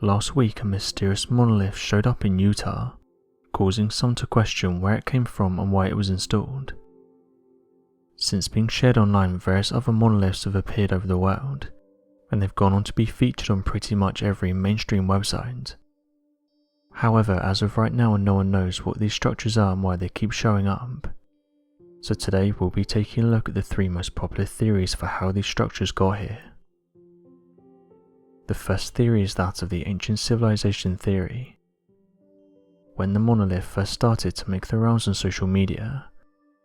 Last week a mysterious monolith showed up in Utah, causing some to question where it came from and why it was installed. Since being shared online, various other monoliths have appeared over the world, and they've gone on to be featured on pretty much every mainstream website. However, as of right now, no one knows what these structures are and why they keep showing up. So today we'll be taking a look at the 3 most popular theories for how these structures got here. The first theory is that of the ancient civilization theory. When the monolith first started to make the rounds on social media,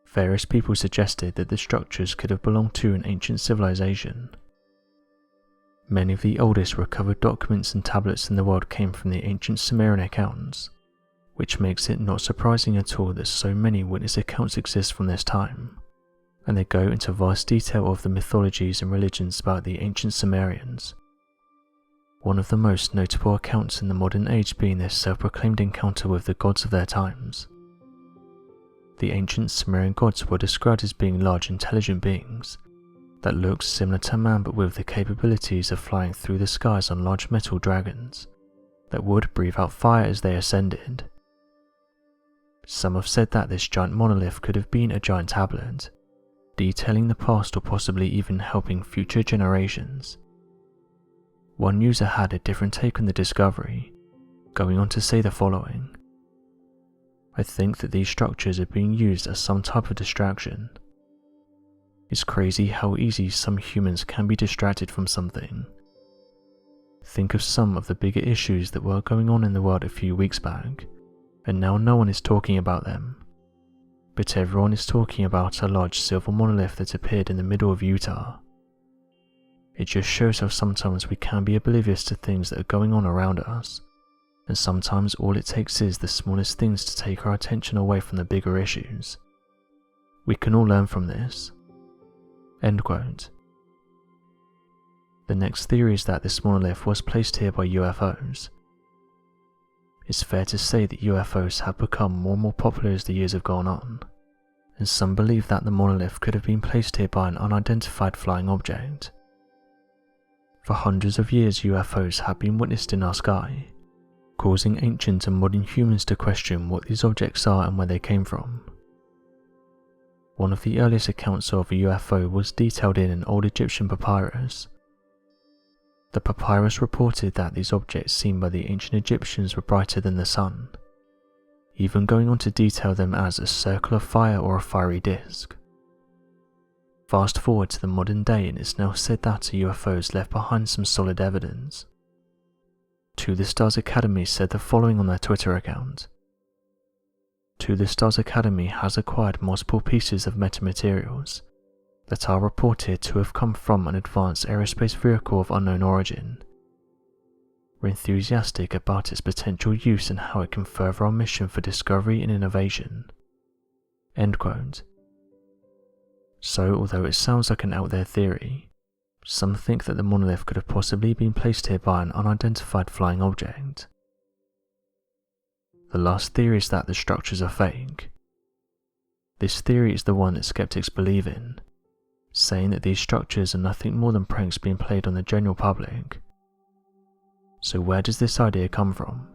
various people suggested that the structures could have belonged to an ancient civilization. Many of the oldest recovered documents and tablets in the world came from the ancient Sumerian accounts, which makes it not surprising at all that so many witness accounts exist from this time, and they go into vast detail of the mythologies and religions about the ancient Sumerians. One of the most notable accounts in the modern age being their self-proclaimed encounter with the gods of their times. The ancient Sumerian gods were described as being large intelligent beings that looked similar to man but with the capabilities of flying through the skies on large metal dragons that would breathe out fire as they ascended. Some have said that this giant monolith could have been a giant tablet, detailing the past or possibly even helping future generations. One user had a different take on the discovery, going on to say the following: "I think that these structures are being used as some type of distraction. It's crazy how easy some humans can be distracted from something. Think of some of the bigger issues that were going on in the world a few weeks back, and now no one is talking about them. But everyone is talking about a large silver monolith that appeared in the middle of Utah. It just shows how sometimes we can be oblivious to things that are going on around us, and sometimes all it takes is the smallest things to take our attention away from the bigger issues. We can all learn from this." End quote. The next theory is that this monolith was placed here by UFOs. It's fair to say that UFOs have become more and more popular as the years have gone on, and some believe that the monolith could have been placed here by an unidentified flying object. For hundreds of years, UFOs have been witnessed in our sky, causing ancient and modern humans to question what these objects are and where they came from. One of the earliest accounts of a UFO was detailed in an old Egyptian papyrus. The papyrus reported that these objects seen by the ancient Egyptians were brighter than the sun, even going on to detail them as a circle of fire or a fiery disk. Fast forward to the modern day and it's now said that the UFOs left behind some solid evidence. To the Stars Academy said the following on their Twitter account: "To the Stars Academy has acquired multiple pieces of metamaterials that are reported to have come from an advanced aerospace vehicle of unknown origin. We're enthusiastic about its potential use and how it can further our mission for discovery and innovation." End quote. So, although it sounds like an out there theory, some think that the monolith could have possibly been placed here by an unidentified flying object. The last theory is that the structures are fake. This theory is the one that skeptics believe in, saying that these structures are nothing more than pranks being played on the general public. So where does this idea come from?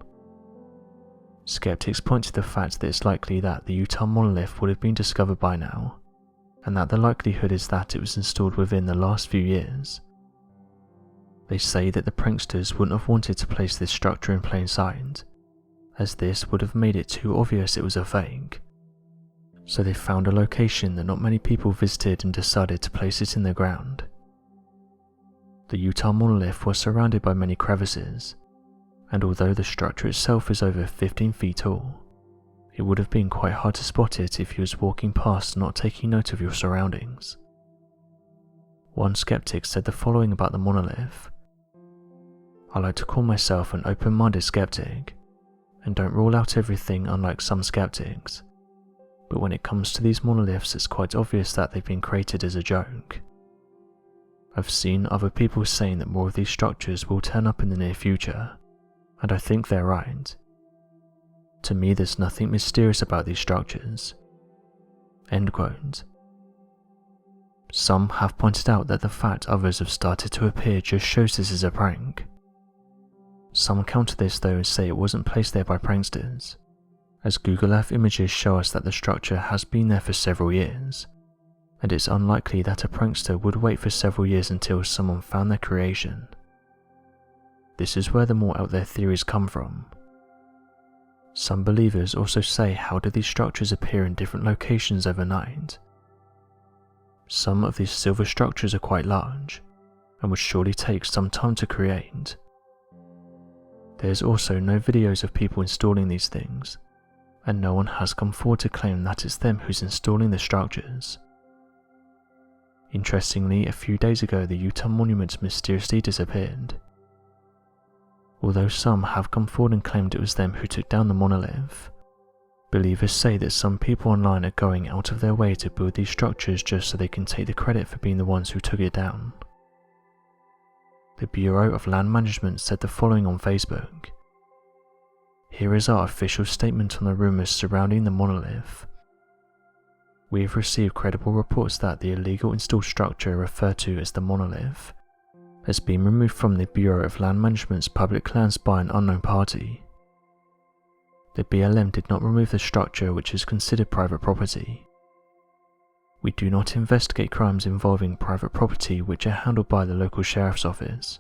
Skeptics point to the fact that it's likely that the Utah monolith would have been discovered by now, and that the likelihood is that it was installed within the last few years. They say that the pranksters wouldn't have wanted to place this structure in plain sight, as this would have made it too obvious it was a fake. So they found a location that not many people visited and decided to place it in the ground. The Utah monolith was surrounded by many crevices, and although the structure itself is over 15 feet tall, it would have been quite hard to spot it if you was walking past not taking note of your surroundings. One skeptic said the following about the monolith: "I like to call myself an open-minded skeptic, and don't rule out everything unlike some skeptics, but when it comes to these monoliths it's quite obvious that they've been created as a joke. I've seen other people saying that more of these structures will turn up in the near future, and I think they're right. To me, there's nothing mysterious about these structures." End quote. Some have pointed out that the fact others have started to appear just shows this is a prank. Some counter this though and say it wasn't placed there by pranksters, as Google Earth images show us that the structure has been there for several years, and it's unlikely that a prankster would wait for several years until someone found their creation. This is where the more out there theories come from. Some believers also say, how do these structures appear in different locations overnight? Some of these silver structures are quite large, and would surely take some time to create. There's also no videos of people installing these things, and no one has come forward to claim that it's them who's installing the structures. Interestingly, a few days ago the Utah monument mysteriously disappeared. Although some have come forward and claimed it was them who took down the monolith, believers say that some people online are going out of their way to build these structures just so they can take the credit for being the ones who took it down. The Bureau of Land Management said the following on Facebook. Here is our official statement on the rumors surrounding the monolith. We have received credible reports that the illegal installed structure referred to as the monolith has been removed from the Bureau of Land Management's public lands by an unknown party. The BLM did not remove the structure, which is considered private property. We do not investigate crimes involving private property which are handled by the local sheriff's office.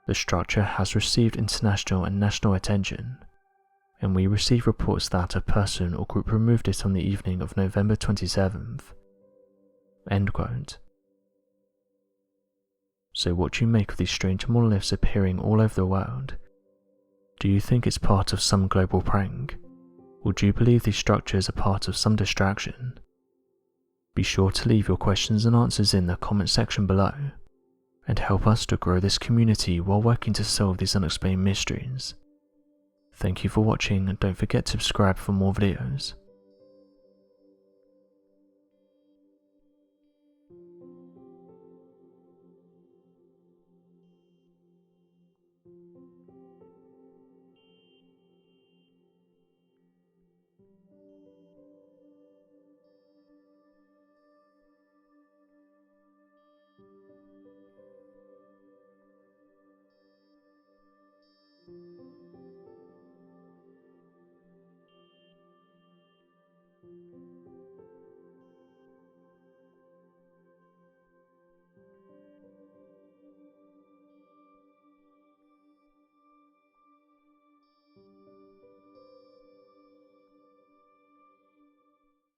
The structure has received international and national attention, and we received reports that a person or group removed it on the evening of November 27th. End quote. So what do you make of these strange monoliths appearing all over the world? Do you think it's part of some global prank? Or do you believe these structures are part of some distraction? Be sure to leave your questions and answers in the comment section below, and help us to grow this community while working to solve these unexplained mysteries. Thank you for watching, and don't forget to subscribe for more videos.